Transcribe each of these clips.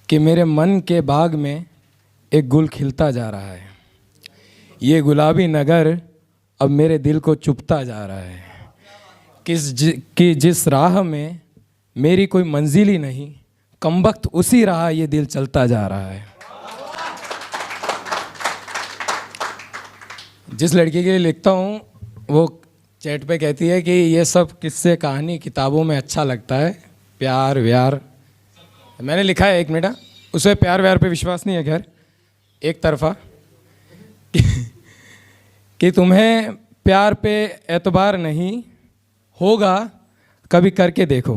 कि मेरे मन के बाग में एक गुल खिलता जा रहा है। ये गुलाबी नगर अब मेरे दिल को चुभता जा रहा है कि जिस राह में मेरी कोई मंजिल ही नहीं, कमबख्त उसी राह ये दिल चलता जा रहा है। जिस लड़की के लिए लिखता हूँ वो चैट पे कहती है कि ये सब किस्से कहानी किताबों में अच्छा लगता है, प्यार व्यार। मैंने लिखा है, एक मिनट, उसे प्यार व्यार पे विश्वास नहीं है, खैर एक तरफा कि तुम्हें प्यार पे एतबार नहीं होगा, कभी करके देखो।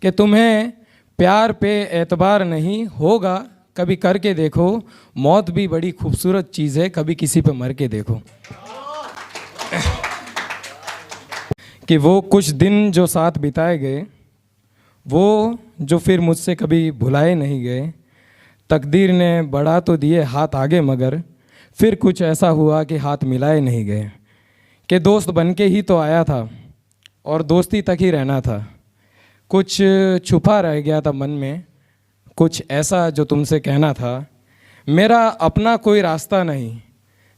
कि तुम्हें प्यार पे एतबार नहीं होगा, कभी करके देखो। मौत भी बड़ी खूबसूरत चीज़ है, कभी किसी पे मर के देखो। कि वो कुछ दिन जो साथ बिताए गए, वो जो फिर मुझसे कभी भुलाए नहीं गए। तकदीर ने बढ़ा तो दिए हाथ आगे, मगर फिर कुछ ऐसा हुआ कि हाथ मिलाए नहीं गए। कि दोस्त बन के ही तो आया था और दोस्ती तक ही रहना था। कुछ छुपा रह गया था मन में, कुछ ऐसा जो तुमसे कहना था। मेरा अपना कोई रास्ता नहीं,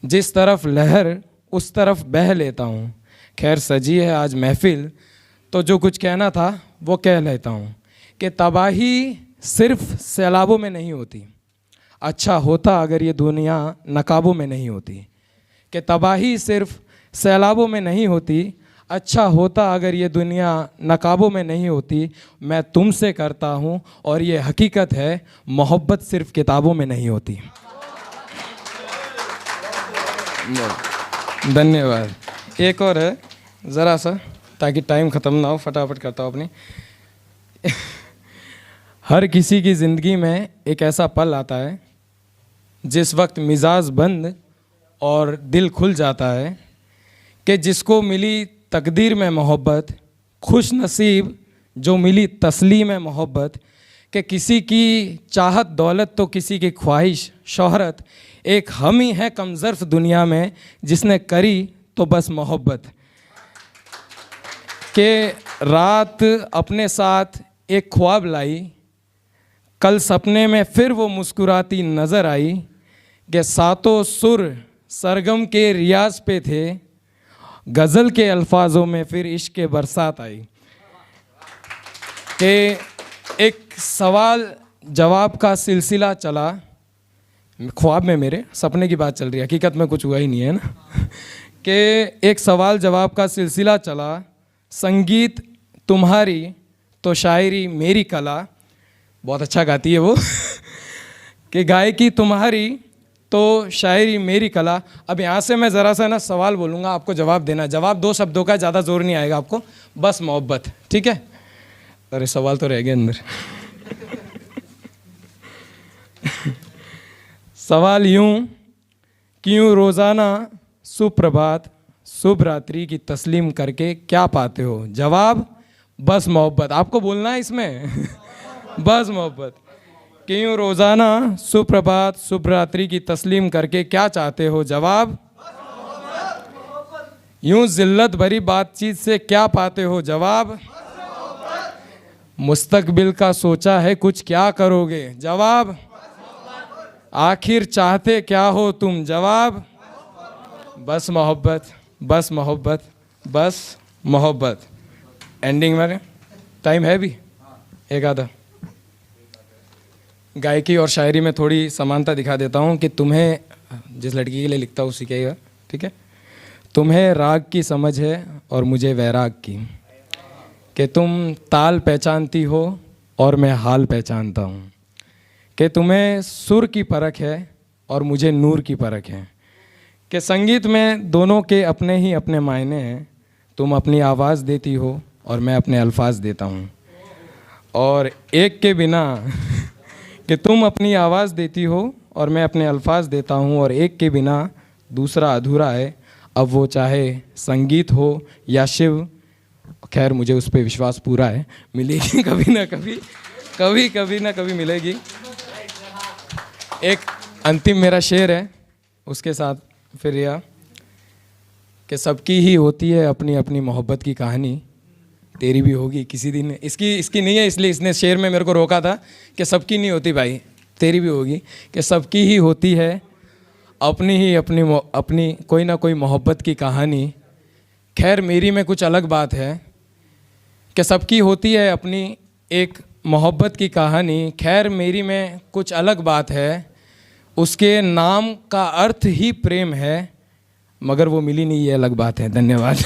जिस तरफ लहर उस तरफ बह लेता हूँ। खैर सजी है आज महफिल, तो जो कुछ कहना था वो कह लेता हूँ। कि तबाही सिर्फ सैलाबों में नहीं होती, अच्छा होता अगर ये दुनिया नकाबों में नहीं होती। कि तबाही सिर्फ सैलाबों में नहीं होती, अच्छा होता अगर ये दुनिया नकाबों में नहीं होती। मैं तुमसे करता हूँ और ये हकीकत है, मोहब्बत सिर्फ किताबों में नहीं होती। धन्यवाद। एक और है ज़रा सा, ताकि टाइम ख़त्म ना हो, फटाफट करता हूँ अपनी। हर किसी की ज़िंदगी में एक ऐसा पल आता है जिस वक्त मिजाज बंद और दिल खुल जाता है। कि जिसको मिली तकदीर में मोहब्बत, खुश नसीब जो मिली तस्लीम में मोहब्बत। कि किसी की चाहत दौलत तो किसी की ख्वाहिश शोहरत, एक हम ही है कमज़र्फ दुनिया में जिसने करी तो बस मोहब्बत। कि रात अपने साथ एक ख्वाब लाई, कल सपने में फिर वो मुस्कुराती नज़र आई। कि सातों सुर सरगम के रियाज पे थे, गज़ल के अल्फाजों में फिर इश्क के बरसात आई। कि एक सवाल जवाब का सिलसिला चला, ख्वाब में मेरे, सपने की बात चल रही है, हकीकत में कुछ हुआ ही नहीं है ना। कि एक सवाल जवाब का सिलसिला चला, संगीत तुम्हारी तो शायरी मेरी कला। बहुत अच्छा गाती है वो। कि गायकी तुम्हारी तो शायरी मेरी कला। अब यहाँ से मैं ज़रा सा ना सवाल बोलूँगा, आपको जवाब देना। जवाब 2 शब्दों का, ज़्यादा जोर नहीं आएगा आपको, बस मोहब्बत, ठीक है? अरे सवाल तो रह गया अंदर। सवाल यूँ कि यूँ रोज़ाना सुप्रभात शुभ रात्रि की तस्लीम करके क्या पाते हो? जवाब बस मोहब्बत। आपको बोलना है इसमें बस मोहब्बत। कि यूँ रोज़ाना सुप्रभात शुभ रात्रि की तस्लीम करके क्या चाहते हो? जवाब यूँ ज़िल्लत भरी बातचीत से क्या पाते हो? जवाब मुस्तकबिल का सोचा है कुछ क्या करोगे? जवाब आखिर चाहते क्या हो तुम? जवाब बस मोहब्बत, बस मोहब्बत, बस मोहब्बत। एंडिंग में टाइम है भी एक आधा। गायकी और शायरी में थोड़ी समानता दिखा देता हूँ। कि तुम्हें, जिस लड़की के लिए लिखता हूँ उसी का, ठीक है? तुम्हें राग की समझ है और मुझे वैराग की। कि तुम ताल पहचानती हो और मैं हाल पहचानता हूँ। कि तुम्हें सुर की परख है और मुझे नूर की परख है। कि संगीत में दोनों के अपने ही अपने मायने हैं। तुम अपनी आवाज़ देती हो और मैं अपने अल्फाज देता हूँ। और एक के बिना कि तुम अपनी आवाज़ देती हो और मैं अपने अल्फाज देता हूँ, और एक के बिना दूसरा अधूरा है। अब वो चाहे संगीत हो या शिव, खैर मुझे उस पर विश्वास पूरा है, मिलेगी कभी ना कभी, कभी ना कभी मिलेगी। एक अंतिम मेरा शेर है, उसके साथ फिर यह कि सबकी ही होती है अपनी अपनी मोहब्बत की कहानी। तेरी भी होगी किसी दिन। इसकी नहीं है, इसलिए इसने शेर में मेरे को रोका था कि सबकी नहीं होती भाई, तेरी भी होगी, कि सबकी ही होती है अपनी कोई ना कोई मोहब्बत की कहानी। खैर मेरी में कुछ अलग बात है कि सबकी होती है अपनी एक मोहब्बत की कहानी। खैर मेरी में कुछ अलग बात है, उसके नाम का अर्थ ही प्रेम है, मगर वो मिली नहीं, ये अलग बात है। धन्यवाद।